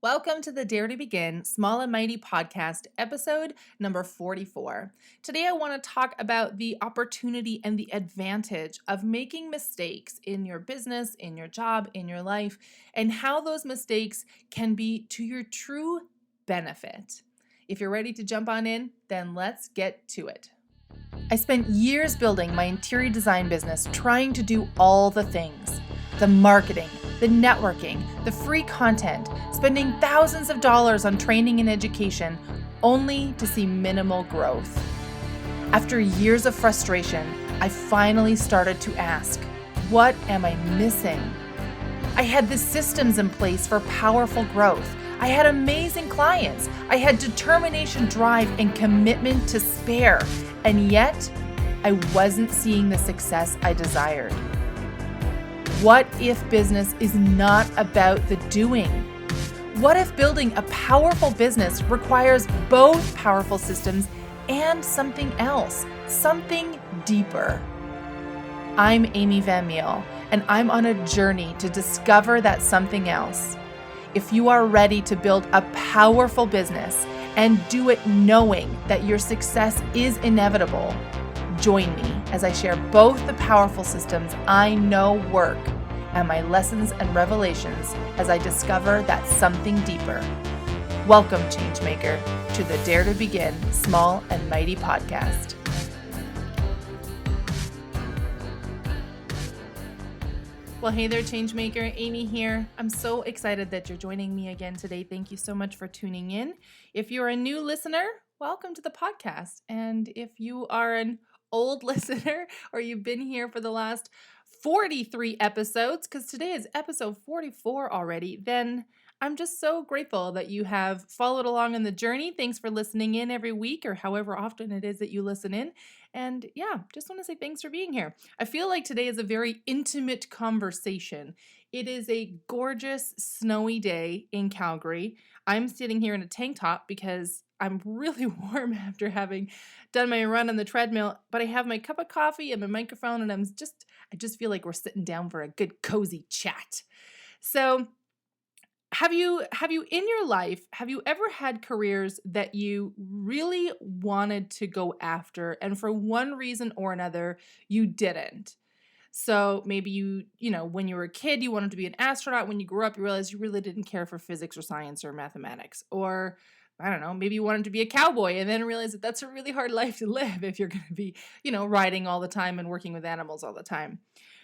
Welcome to the Dare to Begin Small and Mighty podcast, episode number 44. Today, I want to talk about the opportunity and the advantage of making mistakes in your business, in your job, in your life, and how those mistakes can be to your true benefit. If you're ready to jump on in, then let's get to it. I spent years building my interior design business, trying to do all the things: the marketing, the networking, the free content, spending thousands of dollars on training and education, only to see minimal growth. After years of frustration, I finally started to ask, what am I missing? I had the systems in place for powerful growth. I had amazing clients. I had determination, drive, and commitment to spare. And yet, I wasn't seeing the success I desired. What if business is not about the doing? What if building a powerful business requires both powerful systems and something else, something deeper? I'm Amy Van Meel, and I'm on a journey to discover that something else. If you are ready to build a powerful business and do it knowing that your success is inevitable, join me as I share both the powerful systems I know work and my lessons and revelations as I discover that something deeper. Welcome, Changemaker, to the Dare to Begin Small and Mighty podcast. Well, hey there, Changemaker. Amy here. I'm so excited that you're joining me again today. Thank you so much for tuning in. If you're a new listener, welcome to the podcast. And if you are an old listener or you've been here for the last 43 episodes, because today is episode 44 already, then I'm just so grateful that you have followed along in the journey. Thanks for listening in every week or however often it is that you listen in. And yeah, just want to say thanks for being here. I feel like today is a very intimate conversation. It is a gorgeous snowy day in Calgary. I'm sitting here in a tank top because I'm really warm after having done my run on the treadmill, but I have my cup of coffee and my microphone, and I just feel like we're sitting down for a good cozy chat. So have you in your life, have you ever had careers that you really wanted to go after and for one reason or another you didn't? So maybe when you were a kid, you wanted to be an astronaut. When you grew up, you realized you really didn't care for physics or science or mathematics. Or I don't know, maybe you wanted to be a cowboy and then realized that that's a really hard life to live if you're going to be, riding all the time and working with animals all the time.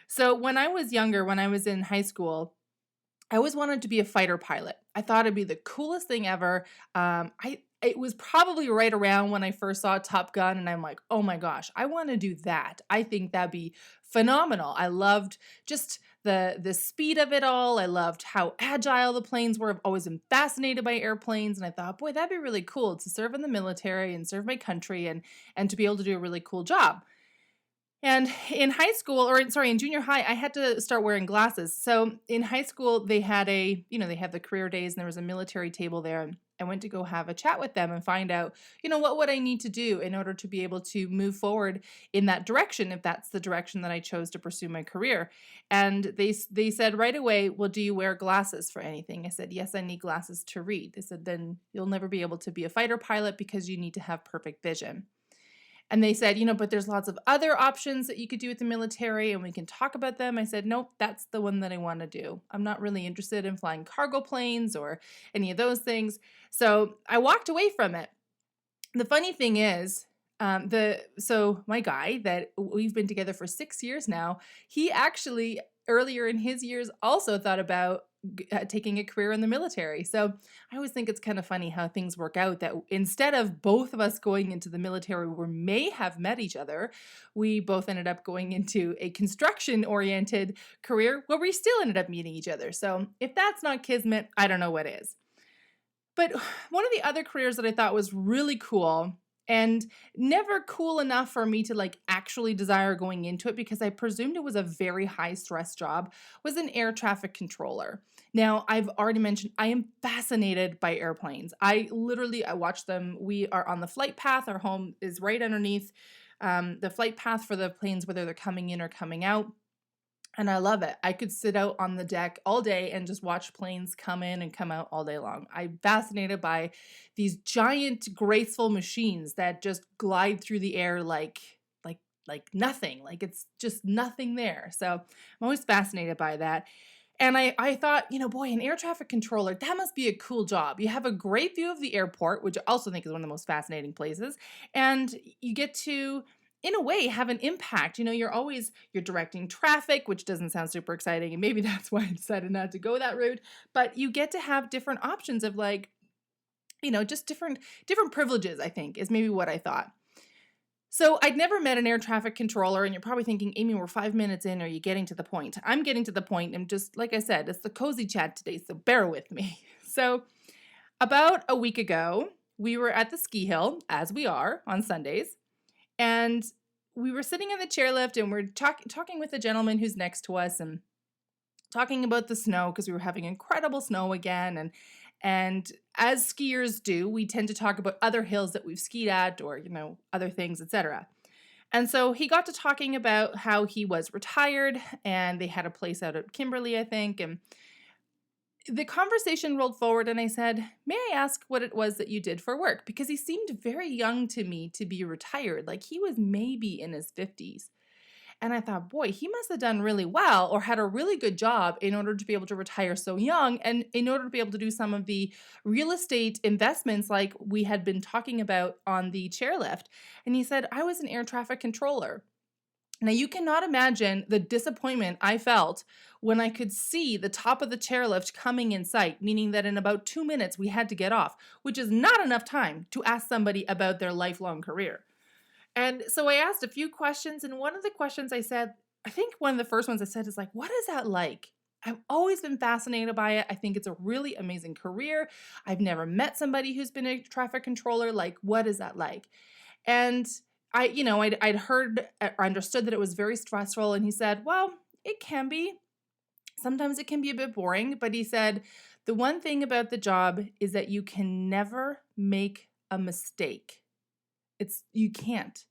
So when I was younger, when I was in high school, I always wanted to be a fighter pilot. I thought it'd be the coolest thing ever. It was probably right around when I first saw Top Gun, and I'm like, oh my gosh, I want to do that. I think that'd be phenomenal. I loved just the speed of it all. I loved how agile the planes were. I've always been fascinated by airplanes, and I thought, boy, that'd be really cool to serve in the military and serve my country and to be able to do a really cool job. And in high school, in junior high, I had to start wearing glasses. So in high school, they had they have the career days and there was a military table there. And I went to go have a chat with them and find out, what would I need to do in order to be able to move forward in that direction, if that's the direction that I chose to pursue my career. And they said right away, well, do you wear glasses for anything? I said, yes, I need glasses to read. They said, then you'll never be able to be a fighter pilot because you need to have perfect vision. And they said, but there's lots of other options that you could do with the military and we can talk about them. I said, nope, that's the one that I want to do. I'm not really interested in flying cargo planes or any of those things. So I walked away from it. The funny thing is, my guy that we've been together for 6 years now, he actually earlier in his years also thought about taking a career in the military. So I always think it's kind of funny how things work out, that instead of both of us going into the military where we may have met each other, we both ended up going into a construction-oriented career where we still ended up meeting each other. So if that's not kismet, I don't know what is. But one of the other careers that I thought was really cool and never cool enough for me to actually desire going into it because I presumed it was a very high stress job was an air traffic controller. Now, I've already mentioned I am fascinated by airplanes. I watch them. We are on the flight path. Our home is right underneath the flight path for the planes, whether they're coming in or coming out. And I love it. I could sit out on the deck all day and just watch planes come in and come out all day long. I'm fascinated by these giant, graceful machines that just glide through the air like like nothing. Like it's just nothing there. So I'm always fascinated by that. And I thought, boy, an air traffic controller, that must be a cool job. You have a great view of the airport, which I also think is one of the most fascinating places. And you get to, in a way, have an impact. You're directing traffic, which doesn't sound super exciting. And maybe that's why I decided not to go that route. But you get to have different options of just different privileges, I think, is maybe what I thought. So I'd never met an air traffic controller, and you're probably thinking, Amy, we're 5 minutes in. Are you getting to the point? I'm getting to the point, and just like I said, it's the cozy chat today, so bear with me. So about a week ago, we were at the ski hill, as we are on Sundays, and we were sitting in the chairlift, and we're talking with a gentleman who's next to us, and talking about the snow because we were having incredible snow again, and as skiers do, we tend to talk about other hills that we've skied at, or other things, etc. And so he got to talking about how he was retired and they had a place out at Kimberley, I think. And the conversation rolled forward and I said, may I ask what it was that you did for work? Because he seemed very young to me to be retired. Like he was maybe in his 50s. And I thought, boy, he must have done really well or had a really good job in order to be able to retire so young and in order to be able to do some of the real estate investments like we had been talking about on the chairlift. And he said, I was an air traffic controller. Now, you cannot imagine the disappointment I felt when I could see the top of the chairlift coming in sight, meaning that in about 2 minutes we had to get off, which is not enough time to ask somebody about their lifelong career. And so I asked a few questions, and one of the questions I said, I think one of the first ones I said is like, what is that like? I've always been fascinated by it. I think it's a really amazing career. I've never met somebody who's been a traffic controller. Like, what is that like? And I'd heard or understood that it was very stressful. And he said, well, it can be. Sometimes it can be a bit boring. But he said, the one thing about the job is that you can never make a mistake. You can't.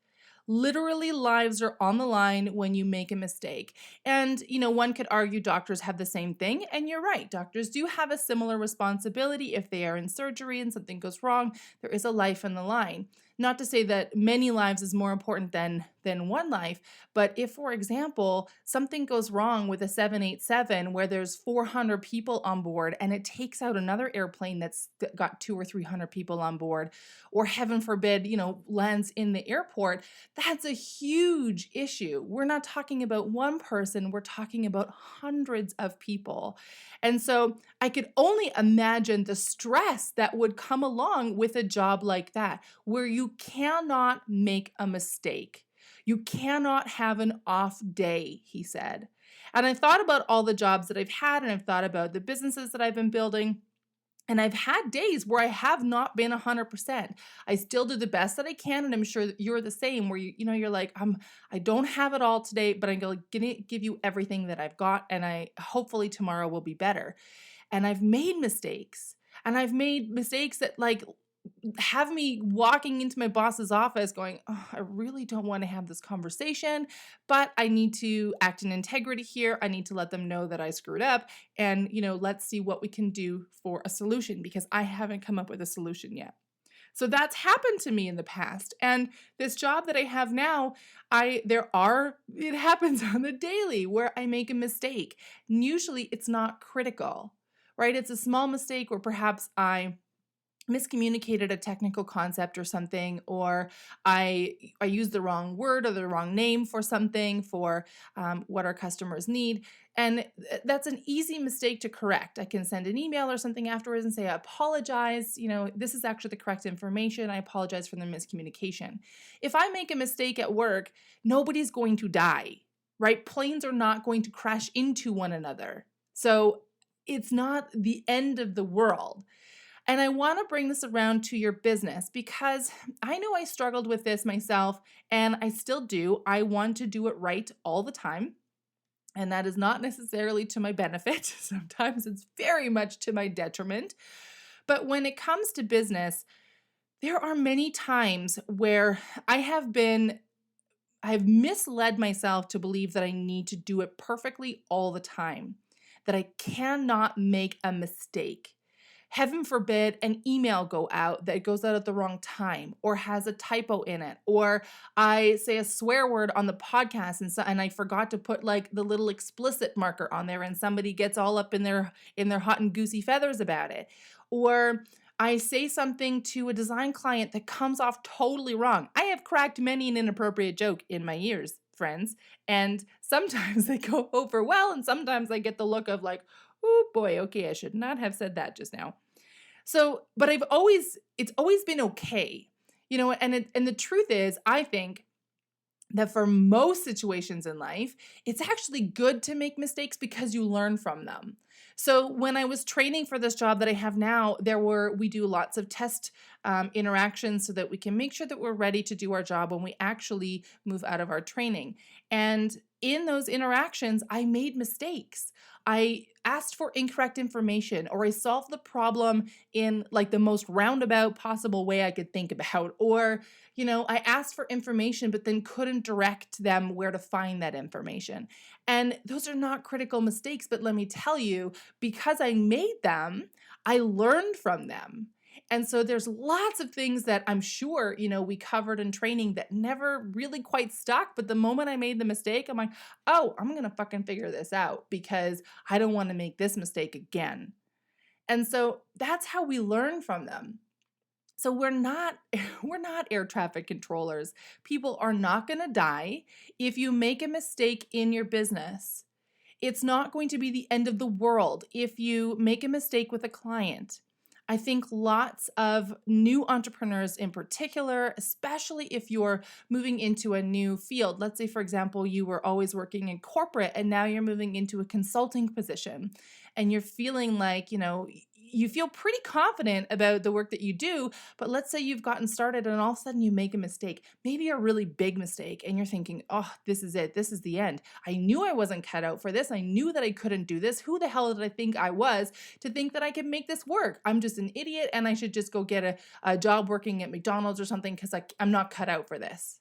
Literally, lives are on the line when you make a mistake. And, one could argue doctors have the same thing. And you're right. Doctors do have a similar responsibility. If they are in surgery and something goes wrong, there is a life on the line. Not to say that many lives is more important than one life, but if, for example, something goes wrong with a 787 where there's 400 people on board and it takes out another airplane that's got 200 or 300 people on board, or heaven forbid, lands in the airport, that's a huge issue. We're not talking about one person, we're talking about hundreds of people. And so I could only imagine the stress that would come along with a job like that, where you cannot make a mistake. You cannot have an off day, he said. And I thought about all the jobs that I've had, and I've thought about the businesses that I've been building. And I've had days where I have not been 100%. I still do the best that I can, and I'm sure that you're the same. Where you're like, I don't have it all today, but I'm going to give you everything that I've got, and I hopefully tomorrow will be better. And I've made mistakes, that like have me walking into my boss's office going, oh, I really don't want to have this conversation, but I need to act in integrity here. I need to let them know that I screwed up, and, let's see what we can do for a solution, because I haven't come up with a solution yet. So that's happened to me in the past. And this job that I have now, it happens on the daily where I make a mistake. And usually it's not critical, right? It's a small mistake where perhaps I miscommunicated a technical concept or something, or I used the wrong word or the wrong name for something for what our customers need. And that's an easy mistake to correct. I can send an email or something afterwards and say, I apologize. This is actually the correct information. I apologize for the miscommunication. If I make a mistake at work, nobody's going to die, right? Planes are not going to crash into one another. So it's not the end of the world. And I want to bring this around to your business, because I know I struggled with this myself, and I still do. I want to do it right all the time. And that is not necessarily to my benefit. Sometimes it's very much to my detriment. But when it comes to business, there are many times where I have been I've misled myself to believe that I need to do it perfectly all the time, that I cannot make a mistake. Heaven forbid an email go out that goes out at the wrong time or has a typo in it, or I say a swear word on the podcast and I forgot to put like the little explicit marker on there and somebody gets all up in their hot and goosey feathers about it. Or I say something to a design client that comes off totally wrong. I have cracked many an inappropriate joke in my years, friends, and sometimes they go over well and sometimes I get the look of like, oh boy, okay, I should not have said that just now. So, but it's always been okay, and the truth is, I think that for most situations in life, it's actually good to make mistakes because you learn from them. So when I was training for this job that I have now, we do lots of test interactions so that we can make sure that we're ready to do our job when we actually move out of our training. And in those interactions, I made mistakes. I asked for incorrect information, or I solved the problem in like the most roundabout possible way I could think about, or I asked for information, but then couldn't direct them where to find that information. And those are not critical mistakes, but let me tell you, because I made them, I learned from them. And so there's lots of things that I'm sure, we covered in training that never really quite stuck. But the moment I made the mistake, I'm like, oh, I'm going to fucking figure this out because I don't want to make this mistake again. And so that's how we learn from them. So we're not air traffic controllers. People are not going to die if you make a mistake in your business. It's not going to be the end of the world if you make a mistake with a client. I think lots of new entrepreneurs in particular, especially if you're moving into a new field. Let's say, for example, you were always working in corporate and now you're moving into a consulting position and you're feeling like, you feel pretty confident about the work that you do, but let's say you've gotten started and all of a sudden you make a mistake, maybe a really big mistake, and you're thinking, oh, this is it. This is the end. I knew I wasn't cut out for this. I knew that I couldn't do this. Who the hell did I think I was to think that I could make this work? I'm just an idiot and I should just go get a job working at McDonald's or something because I'm not cut out for this.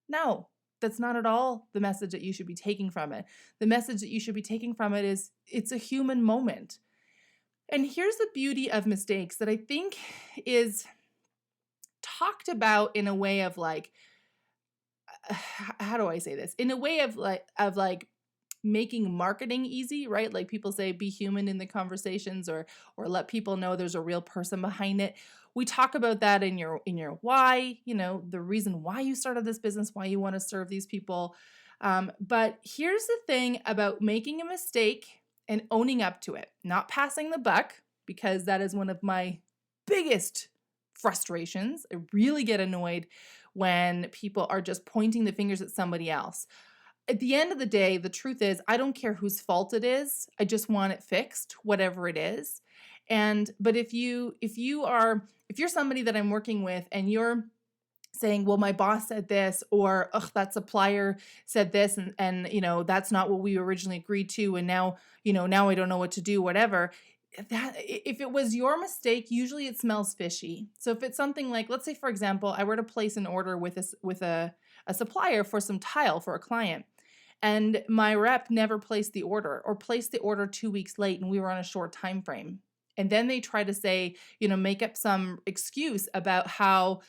No, that's not at all the message that you should be taking from it. The message that you should be taking from it is it's a human moment. And here's the beauty of mistakes that I think is talked about in a way of like, how do I say this? In a way of like making marketing easy, right? Like people say, be human in the conversations, or let people know there's a real person behind it. We talk about that in your why, the reason why you started this business, why you want to serve these people. But here's the thing about making a mistake and owning up to it, not passing the buck, because that is one of my biggest frustrations. I really get annoyed when people are just pointing the fingers at somebody else. At the end of the day, the truth is, I don't care whose fault it is. I just want it fixed, whatever it is. But if you're somebody that I'm working with and you're saying, well, my boss said this, or that supplier said this, and that's not what we originally agreed to, and now I don't know what to do, whatever. That if it was your mistake, usually it smells fishy. So if it's something like, let's say, for example, I were to place an order with a supplier for some tile for a client, and my rep never placed the order, or placed the order 2 weeks late, and we were on a short time frame. And then they try to say, make up some excuse about how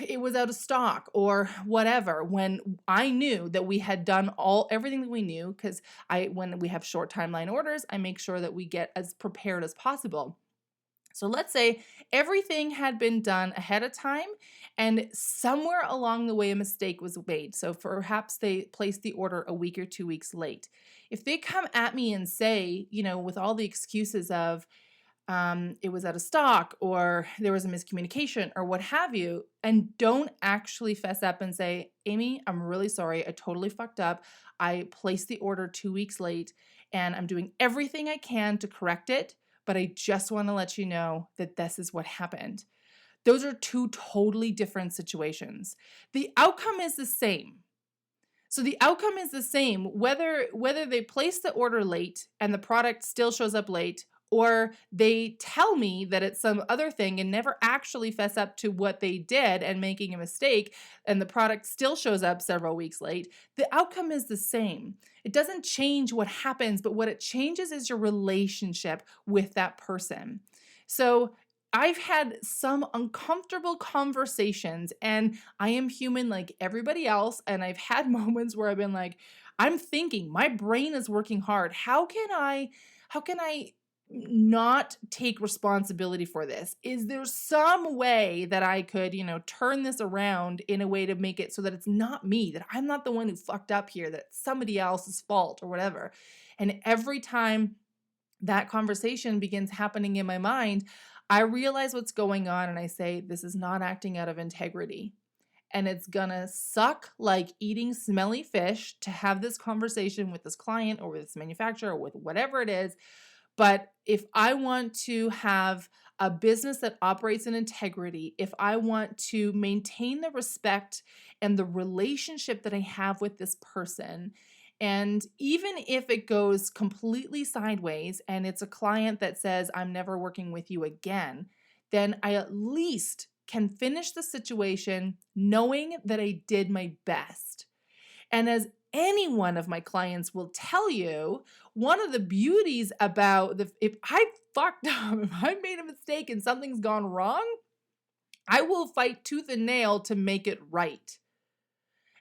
it was out of stock or whatever, when I knew that we had done everything that we knew, because when we have short timeline orders, I make sure that we get as prepared as possible. So let's say everything had been done ahead of time and somewhere along the way a mistake was made. So perhaps they placed the order a week or 2 weeks late. If they come at me and say, with all the excuses of, it was out of stock, or there was a miscommunication, or what have you, and don't actually fess up and say, Amy, I'm really sorry. I totally fucked up. I placed the order 2 weeks late and I'm doing everything I can to correct it, but I just want to let you know that this is what happened. Those are two totally different situations. The outcome is the same. So the outcome is the same, whether they place the order late and the product still shows up late, Or they tell me that it's some other thing and never actually fess up to what they did and making a mistake, and the product still shows up several weeks late. The outcome is the same. It doesn't change what happens, but what it changes is your relationship with that person. So I've had some uncomfortable conversations, and I am human like everybody else. And I've had moments where I've been like, I'm thinking, my brain is working hard. How can I not take responsibility for this? Is there some way that I could, turn this around in a way to make it so that it's not me, that I'm not the one who fucked up here, that it's somebody else's fault or whatever? And every time that conversation begins happening in my mind, I realize what's going on and I say, this is not acting out of integrity. And it's gonna suck like eating smelly fish to have this conversation with this client or with this manufacturer or with whatever it is. But if I want to have a business that operates in integrity, if I want to maintain the respect and the relationship that I have with this person, and even if it goes completely sideways and it's a client that says, I'm never working with you again, then I at least can finish the situation knowing that I did my best. And as any one of my clients will tell you, one of the beauties about if I fucked up, if I made a mistake and something's gone wrong, I will fight tooth and nail to make it right.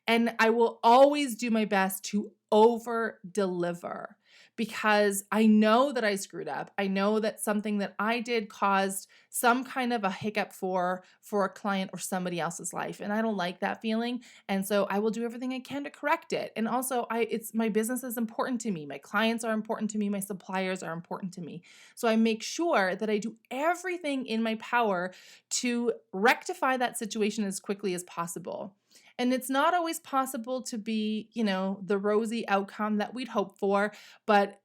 And I will always do my best to over deliver because I know that I screwed up. I know that something that I did caused some kind of a hiccup for a client or somebody else's life. And I don't like that feeling. And so I will do everything I can to correct it. And also it's my business is important to me. My clients are important to me. My suppliers are important to me. So I make sure that I do everything in my power to rectify that situation as quickly as possible. And it's not always possible to be, the rosy outcome that we'd hope for, but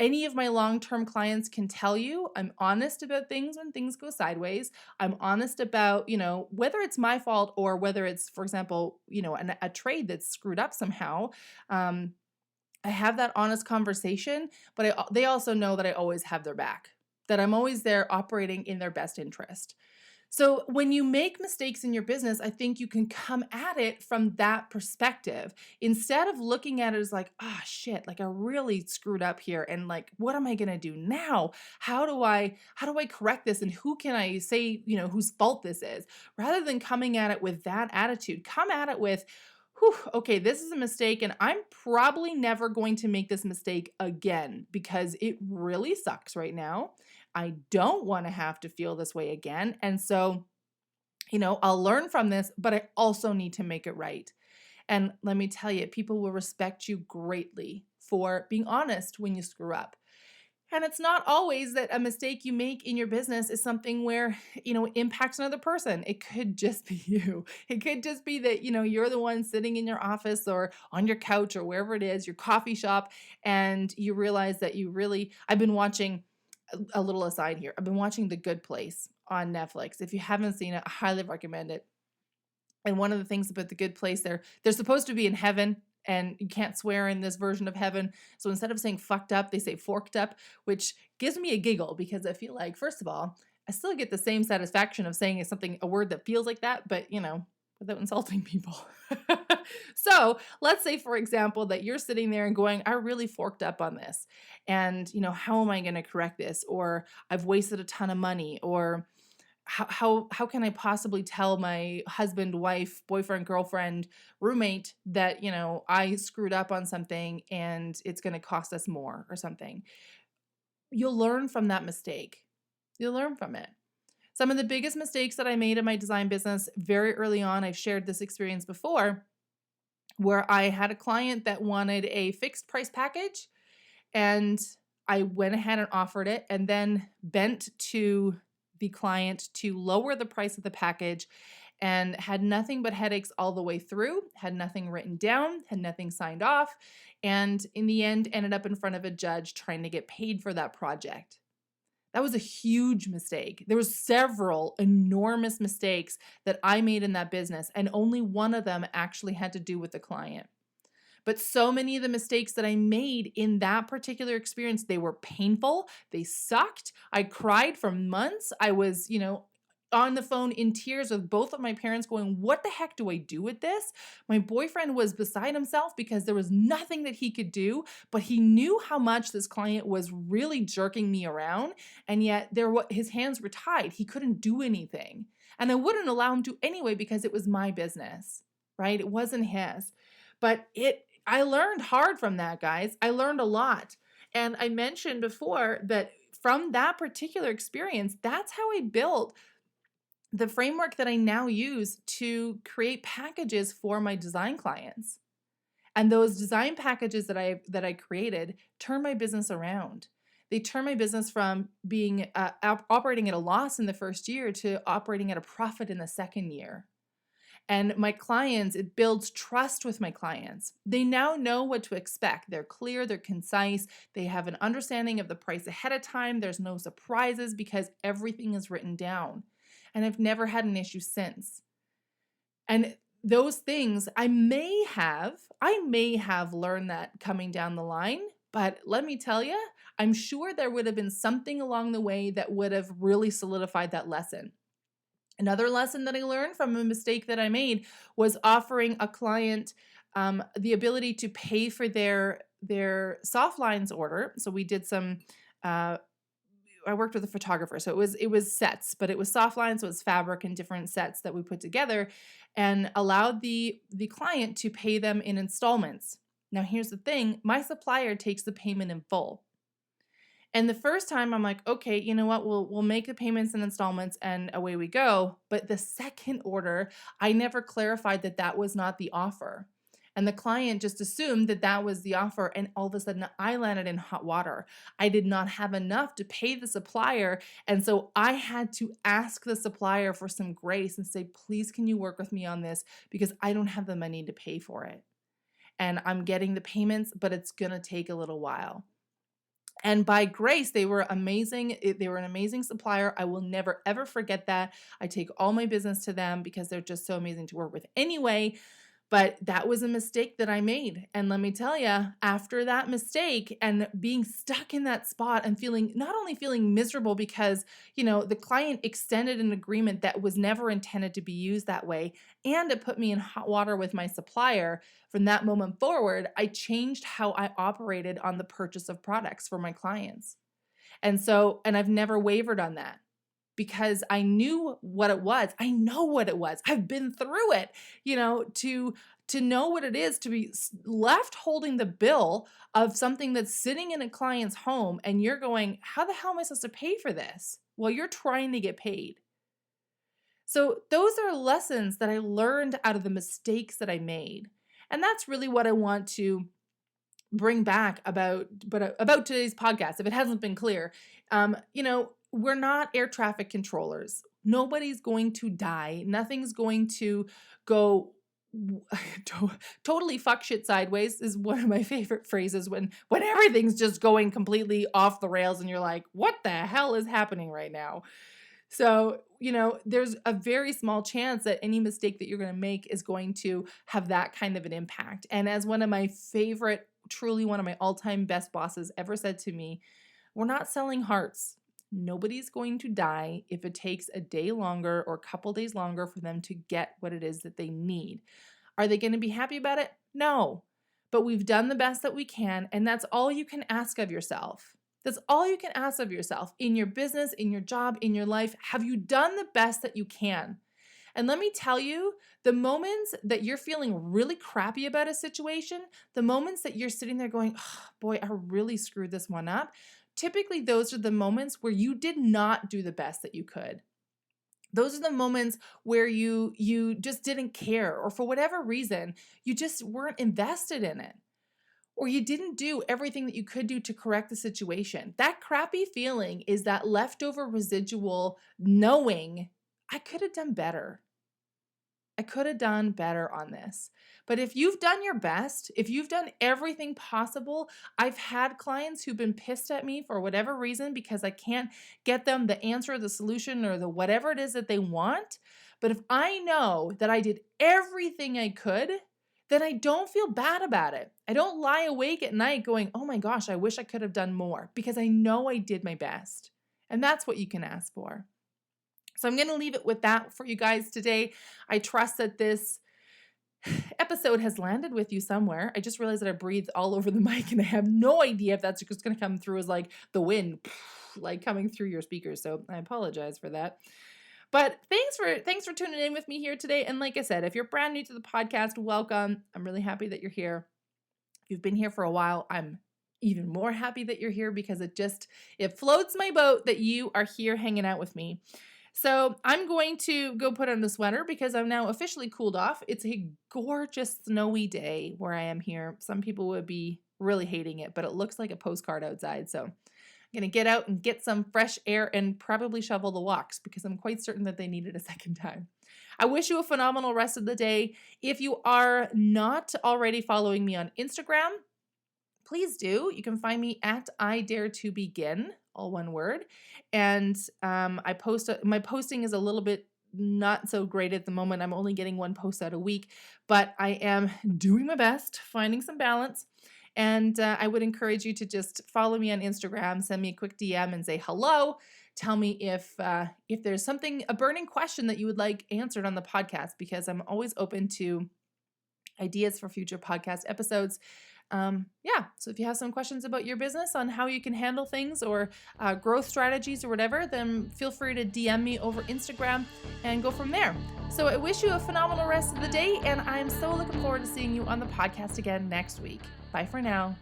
any of my long-term clients can tell you I'm honest about things when things go sideways. I'm honest about, whether it's my fault or whether it's, for example, a trade that's screwed up somehow. I have that honest conversation, but they also know that I always have their back, that I'm always there operating in their best interest. So when you make mistakes in your business, I think you can come at it from that perspective instead of looking at it as like, ah, shit, like I really screwed up here. And like, what am I going to do now? How do I correct this? And who can I say, whose fault this is? Rather than coming at it with that attitude, come at it with, whew, okay, this is a mistake and I'm probably never going to make this mistake again because it really sucks right now. I don't want to have to feel this way again. And so, I'll learn from this, but I also need to make it right. And let me tell you, people will respect you greatly for being honest when you screw up. And it's not always that a mistake you make in your business is something where, impacts another person. It could just be you. It could just be that, you're the one sitting in your office or on your couch or wherever it is, your coffee shop, and you realize that I've been watching a little aside here. I've been watching The Good Place on Netflix. If you haven't seen it, I highly recommend it. And one of the things about The Good Place, they're supposed to be in heaven, and you can't swear in this version of heaven. So instead of saying fucked up, they say forked up, which gives me a giggle because I feel like, first of all, I still get the same satisfaction of saying a word that feels like that, but without insulting people. So let's say, for example, that you're sitting there and going, I really forked up on this. And, how am I going to correct this? Or I've wasted a ton of money. Or how can I possibly tell my husband, wife, boyfriend, girlfriend, roommate that, I screwed up on something and it's going to cost us more or something? You'll learn from that mistake. You'll learn from it. Some of the biggest mistakes that I made in my design business very early on, I've shared this experience before, where I had a client that wanted a fixed price package, and I went ahead and offered it and then bent to the client to lower the price of the package and had nothing but headaches all the way through, had nothing written down, had nothing signed off, and in the end ended up in front of a judge trying to get paid for that project. That was a huge mistake. There was several enormous mistakes that I made in that business, and only one of them actually had to do with the client. But so many of the mistakes that I made in that particular experience, they were painful. They sucked. I cried for months. I was, on the phone in tears with both of my parents going, what the heck do I do with this? My boyfriend was beside himself because there was nothing that he could do, but he knew how much this client was really jerking me around. And yet his hands were tied. He couldn't do anything. And I wouldn't allow him to anyway because it was my business, right? It wasn't his. But I learned hard from that, guys. I learned a lot. And I mentioned before that from that particular experience, that's how I built the framework that I now use to create packages for my design clients. And those design packages that I created turn my business around. They turn my business from being operating at a loss in the first year to operating at a profit in the second year. And my clients, it builds trust with my clients. They now know what to expect. They're clear, they're concise, they have an understanding of the price ahead of time. There's no surprises because everything is written down. And I've never had an issue since. And those things I may have learned that coming down the line, but let me tell you, I'm sure there would have been something along the way that would have really solidified that lesson. Another lesson that I learned from a mistake that I made was offering a client the ability to pay for their soft lines order. So we did some I worked with a photographer, so it was sets, but it was soft lines, so it was fabric and different sets that we put together, and allowed the client to pay them in installments. Now, here's the thing: my supplier takes the payment in full. And the first time I'm like, okay, you know what? We'll make the payments in installments and away we go. But the second order, I never clarified that that was not the offer. And the client just assumed that that was the offer. And all of a sudden I landed in hot water. I did not have enough to pay the supplier. And so I had to ask the supplier for some grace and say, please, can you work with me on this? Because I don't have the money to pay for it. And I'm getting the payments, but it's going to take a little while. And by grace, they were amazing. They were an amazing supplier. I will never, ever forget that. I take all my business to them because they're just so amazing to work with anyway. But that was a mistake that I made. And let me tell you, after that mistake and being stuck in that spot and not only feeling miserable because, the client extended an agreement that was never intended to be used that way, and it put me in hot water with my supplier, from that moment forward, I changed how I operated on the purchase of products for my clients. And I've never wavered on that, because I knew what it was. I know what it was. I've been through it, to know what it is to be left holding the bill of something that's sitting in a client's home and you're going, how the hell am I supposed to pay for this? Well, you're trying to get paid. So those are lessons that I learned out of the mistakes that I made. And that's really what I want to bring back about today's podcast, if it hasn't been clear. We're not air traffic controllers. Nobody's going to die. Nothing's going to go totally fuck shit sideways, is one of my favorite phrases when everything's just going completely off the rails and you're like, what the hell is happening right now? So, there's a very small chance that any mistake that you're going to make is going to have that kind of an impact. And as one of my favorite, truly one of my all-time best bosses ever said to me, we're not selling hearts. Nobody's going to die if it takes a day longer or a couple days longer for them to get what it is that they need. Are they going to be happy about it? No. But we've done the best that we can, and that's all you can ask of yourself. That's all you can ask of yourself in your business, in your job, in your life. Have you done the best that you can? And let me tell you, the moments that you're feeling really crappy about a situation, the moments that you're sitting there going, oh, boy, I really screwed this one up. Typically, those are the moments where you did not do the best that you could. Those are the moments where you just didn't care, or for whatever reason, you just weren't invested in it, or you didn't do everything that you could do to correct the situation. That crappy feeling is that leftover residual knowing, I could have done better. I could have done better on this. But if you've done your best, if you've done everything possible, I've had clients who've been pissed at me for whatever reason because I can't get them the answer, the solution, or the whatever it is that they want. But if I know that I did everything I could, then I don't feel bad about it. I don't lie awake at night going, oh my gosh, I wish I could have done more, because I know I did my best. And that's what you can ask for. So I'm going to leave it with that for you guys today. I trust that this episode has landed with you somewhere. I just realized that I breathed all over the mic and I have no idea if that's just going to come through as like the wind, like coming through your speakers. So I apologize for that. But thanks for tuning in with me here today. And like I said, if you're brand new to the podcast, welcome. I'm really happy that you're here. If you've been here for a while, I'm even more happy that you're here, because it floats my boat that you are here hanging out with me. So I'm going to go put on the sweater because I'm now officially cooled off. It's a gorgeous snowy day where I am here. Some people would be really hating it, but it looks like a postcard outside. So I'm going to get out and get some fresh air and probably shovel the walks, because I'm quite certain that they need it a second time. I wish you a phenomenal rest of the day. If you are not already following me on Instagram, please do. You can find me at I Dare to Begin, all one word. And my posting is a little bit not so great at the moment. I'm only getting one post out a week, but I am doing my best, finding some balance. And I would encourage you to just follow me on Instagram, send me a quick DM and say hello. Tell me if there's a burning question that you would like answered on the podcast, because I'm always open to ideas for future podcast episodes. So if you have some questions about your business on how you can handle things, or growth strategies or whatever, then feel free to DM me over Instagram and go from there. So I wish you a phenomenal rest of the day, and I'm so looking forward to seeing you on the podcast again next week. Bye for now.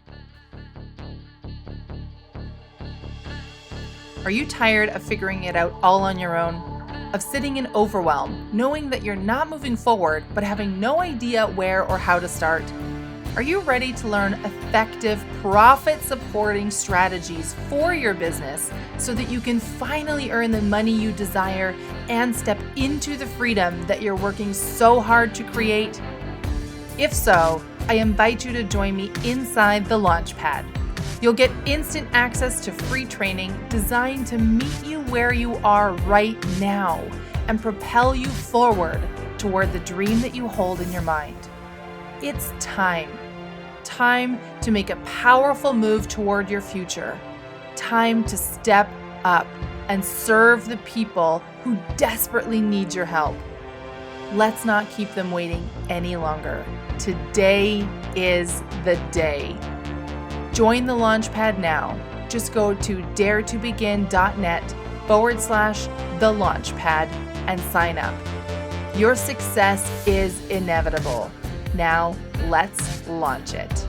Are you tired of figuring it out all on your own? Of sitting in overwhelm, knowing that you're not moving forward, but having no idea where or how to start? Are you ready to learn effective, profit-supporting strategies for your business so that you can finally earn the money you desire and step into the freedom that you're working so hard to create? If so, I invite you to join me inside the Launchpad. You'll get instant access to free training designed to meet you where you are right now and propel you forward toward the dream that you hold in your mind. It's time to make a powerful move toward your future. Time to step up and serve the people who desperately need your help. Let's not keep them waiting any longer. Today is the day. Join the Launchpad now. Just go to daretobegin.net/the Launchpad and sign up. Your success is inevitable. Now, let's launch it.